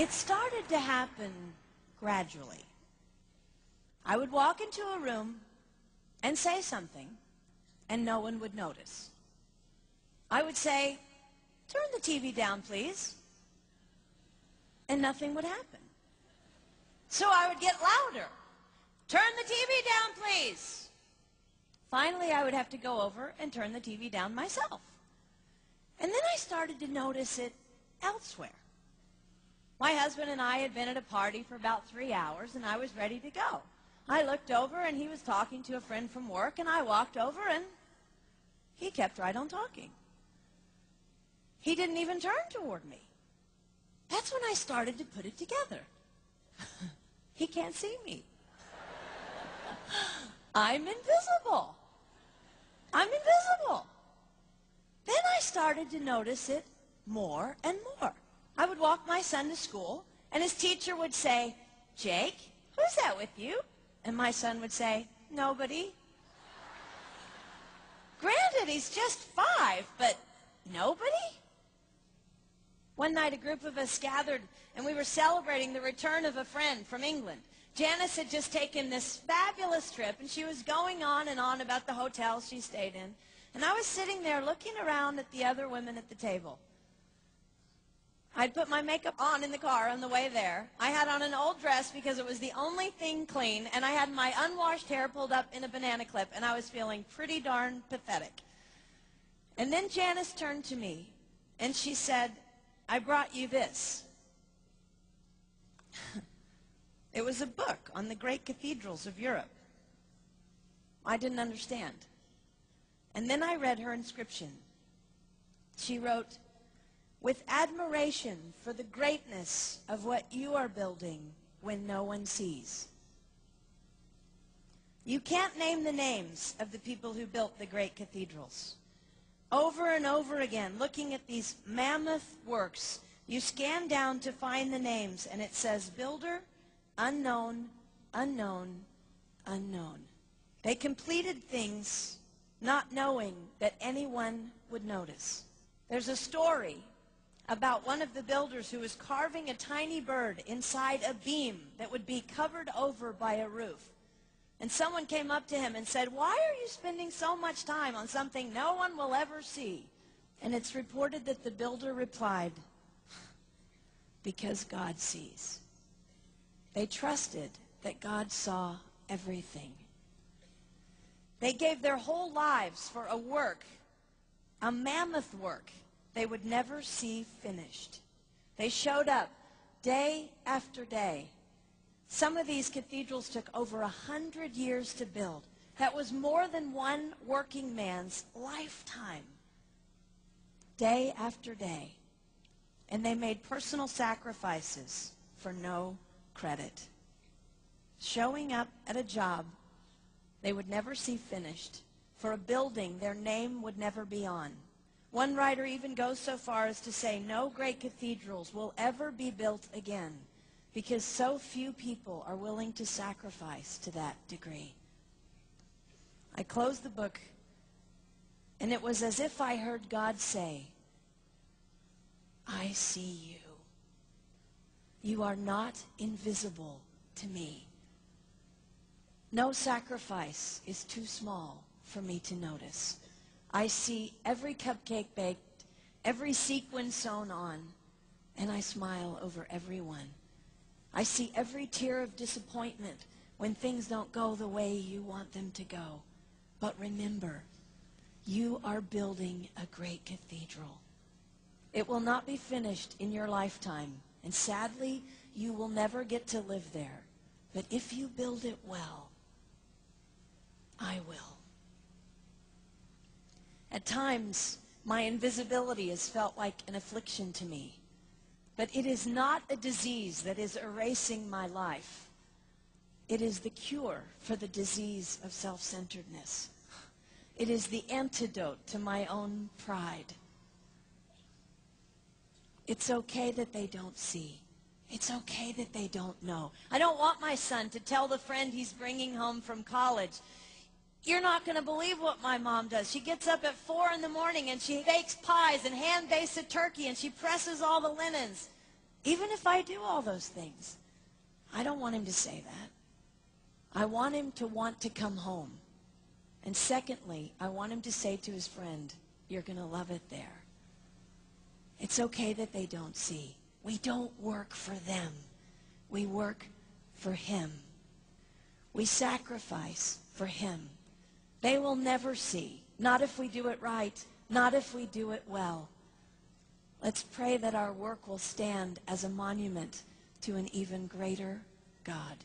It started to happen gradually. I would walk into a room and say something, and no one would notice. I would say, "Turn the TV down, please," and nothing would happen. So I would get louder. "Turn the TV down, please." Finally, I would have to go over and turn the TV down myself. And then I started to notice it elsewhere. My husband and I had been at a party for about 3 hours, and I was ready to go. I looked over, and he was talking to a friend from work, and I walked over, and he kept right on talking. He didn't even turn toward me. That's when I started to put it together. He can't see me. I'm invisible. I'm invisible. Then I started to notice it more and more. I would walk my son to school, and his teacher would say, "Jake, who's that with you?" And my son would say, "Nobody." Granted, he's just 5, but nobody? One night, a group of us gathered, and we were celebrating the return of a friend from England. Janice had just taken this fabulous trip, and she was going on and on about the hotel she stayed in. And I was sitting there looking around at the other women at the table. I'd put my makeup on in the car on the way there. I had on an old dress because it was the only thing clean, and I had my unwashed hair pulled up in a banana clip, and I was feeling pretty darn pathetic. And then Janice turned to me, and she said, "I brought you this." It was a book on the great cathedrals of Europe. I didn't understand. And then I read her inscription. She wrote, "With admiration for the greatness of what you are building when no one sees." You can't name the names of the people who built the great cathedrals. Over and over again, looking at these mammoth works, you scan down to find the names, and it says, "Builder, unknown, unknown, unknown." They completed things not knowing that anyone would notice. There's a story about one of the builders who was carving a tiny bird inside a beam that would be covered over by a roof. And someone came up to him and said, "Why are you spending so much time on something no one will ever see?" And it's reported that the builder replied, "Because God sees." They trusted that God saw everything. They gave their whole lives for a work, a mammoth work, they would never see finished. They showed up day after day. Some of these cathedrals took over 100 years to build. That was more than one working man's lifetime. Day after day. And they made personal sacrifices for no credit. Showing up at a job they would never see finished, for a building their name would never be on. One writer even goes so far as to say no great cathedrals will ever be built again because so few people are willing to sacrifice to that degree. I closed the book, and it was as if I heard God say, "I see you. You are not invisible to me. No sacrifice is too small for me to notice. I see every cupcake baked, every sequin sewn on, and I smile over every one. I see every tear of disappointment when things don't go the way you want them to go. But remember, you are building a great cathedral. It will not be finished in your lifetime, and sadly, you will never get to live there. But if you build it well, I will." At times, my invisibility has felt like an affliction to me. But it is not a disease that is erasing my life. It is the cure for the disease of self-centeredness. It is the antidote to my own pride. It's okay that they don't see. It's okay that they don't know. I don't want my son to tell the friend he's bringing home from college, "You're not going to believe what my mom does. She gets up at 4 in the morning and she bakes pies and hand-bastes a turkey and she presses all the linens." Even if I do all those things, I don't want him to say that. I want him to want to come home. And secondly, I want him to say to his friend, you're going to love it there. It's okay that they don't see. We don't work for them. We work for him. We sacrifice for him. They will never see. Not if we do it right. Not if we do it well. Let's pray that our work will stand as a monument to an even greater God.